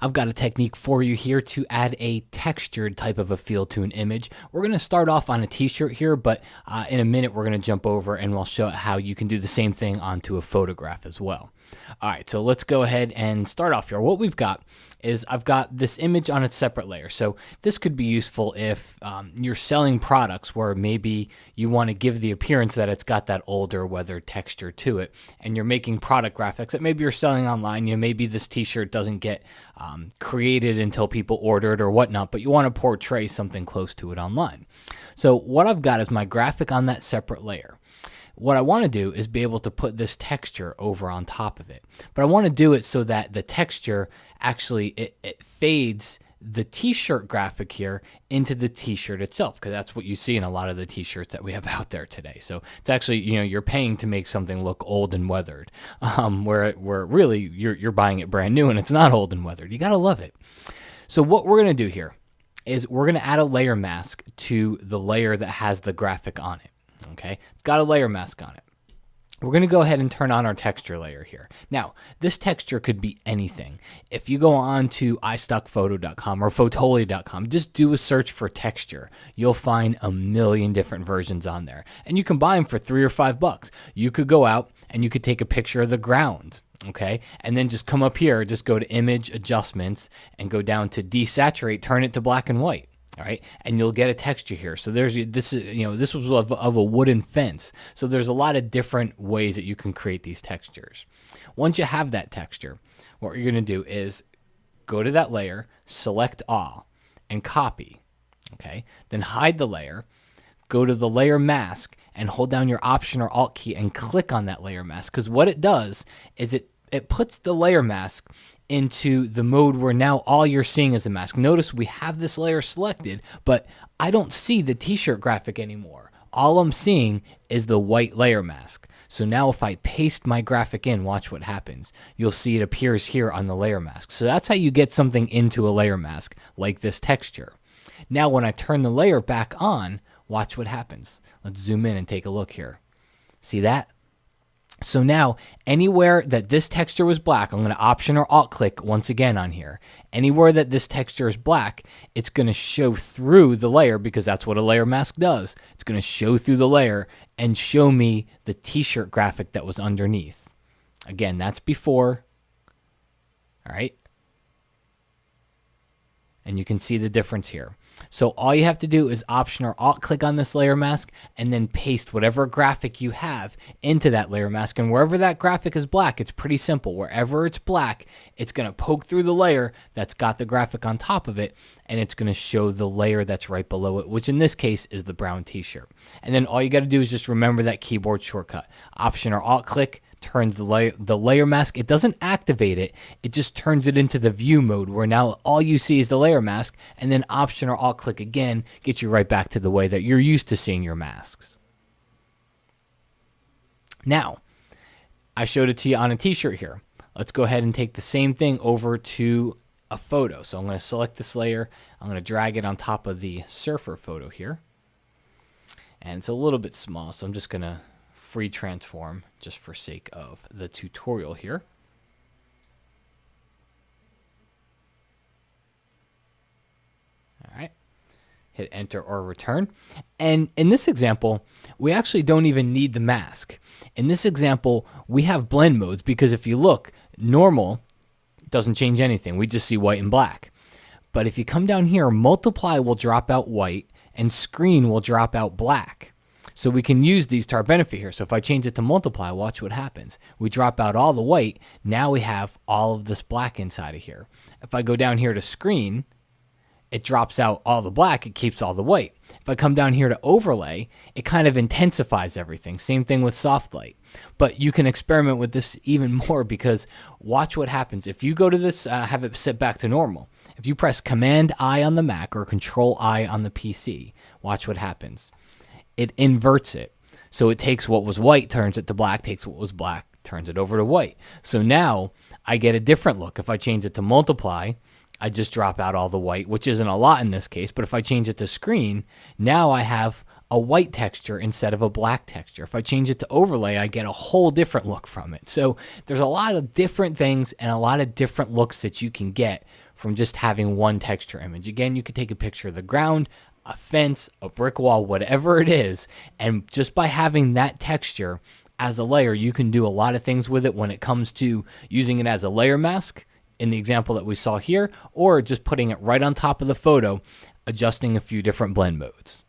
I've got a technique for you here to add a textured type of a feel to an image. We're going to start off on a t-shirt here, but in a minute we're going to jump over and we'll show how you can do the same thing onto a photograph as well. All right, so let's go ahead and start off here. What we've got is I've got this image on its separate layer. So this could be useful if you're selling products where maybe you want to give the appearance that it's got that older weathered texture to it, and you're making product graphics that maybe you're selling online. Maybe this t-shirt doesn't get created until people order it or whatnot, but you want to portray something close to it online. So what I've got is my graphic on that separate layer. What I want to do is be able to put this texture over on top of it. But I want to do it so that the texture actually, it fades the t-shirt graphic here into the t-shirt itself, because that's what you see in a lot of the t-shirts that we have out there today. So it's actually, you're paying to make something look old and weathered, where really you're buying it brand new and it's not old and weathered. You got to love it. So what we're going to do here is we're going to add a layer mask to the layer that has the graphic on it. Okay, it's got a layer mask on it. We're going to go ahead and turn on our texture layer here. Now, this texture could be anything. If you go on to iStockPhoto.com or Fotolia.com, just do a search for texture. You'll find a million different versions on there. And you can buy them for $3 or $5. You could go out and you could take a picture of the ground. Okay, and then just come up here, just go to Image Adjustments and go down to Desaturate, turn it to black and white. All right, and you'll get a texture here. So this was of a wooden fence. So there's a lot of different ways that you can create these textures. Once you have that texture, what you're going to do is go to that layer, select all, and copy. Okay, then hide the layer, go to the layer mask, and hold down your Option or Alt key and click on that layer mask. Because what it does is it puts the layer mask into the mode where now all you're seeing is a mask. Notice we have this layer selected, but I don't see the t-shirt graphic anymore. All I'm seeing is the white layer mask. So now if I paste my graphic in, watch what happens. You'll see it appears here on the layer mask. So that's how you get something into a layer mask, like this texture. Now when I turn the layer back on, watch what happens. Let's zoom in and take a look here. See that? So now, anywhere that this texture was black, I'm going to Option or Alt click once again on here. Anywhere that this texture is black, it's going to show through the layer, because that's what a layer mask does. It's going to show through the layer and show me the t-shirt graphic that was underneath. Again, that's before. All right. And you can see the difference here. So all you have to do is Option or Alt click on this layer mask and then paste whatever graphic you have into that layer mask. And wherever that graphic is black, it's pretty simple. Wherever it's black, it's going to poke through the layer that's got the graphic on top of it, and it's going to show the layer that's right below it, which in this case is the brown t-shirt. And then all you got to do is just remember that keyboard shortcut. Option or Alt click turns the layer mask. It doesn't activate it. It just turns it into the view mode, where now all you see is the layer mask, and then Option or Alt click again gets you right back to the way that you're used to seeing your masks. Now, I showed it to you on a t-shirt here. Let's go ahead and take the same thing over to a photo. So I'm going to select this layer. I'm going to drag it on top of the surfer photo here. And it's a little bit small, so I'm just going to free transform just for sake of the tutorial here. All right, hit enter or return. And in this example, we actually don't even need the mask. In this example, we have blend modes, because if you look, normal doesn't change anything. We just see white and black. But if you come down here, multiply will drop out white and screen will drop out black. So we can use these to our benefit here. So if I change it to multiply, watch what happens. We drop out all the white. Now we have all of this black inside of here. If I go down here to screen, it drops out all the black. It keeps all the white. If I come down here to overlay, it kind of intensifies everything. Same thing with soft light. But you can experiment with this even more, because watch what happens. If you go to this, have it set back to normal. If you press Command I on the Mac or Control I on the PC, watch what happens. It inverts it. So it takes what was white, turns it to black, takes what was black, turns it over to white. So now I get a different look. If I change it to multiply, I just drop out all the white, which isn't a lot in this case. But if I change it to screen, now I have a white texture instead of a black texture. If I change it to overlay, I get a whole different look from it. So there's a lot of different things and a lot of different looks that you can get from just having one texture image. Again, you could take a picture of the ground, a fence, a brick wall, whatever it is, and just by having that texture as a layer, you can do a lot of things with it when it comes to using it as a layer mask in the example that we saw here, or just putting it right on top of the photo, adjusting a few different blend modes.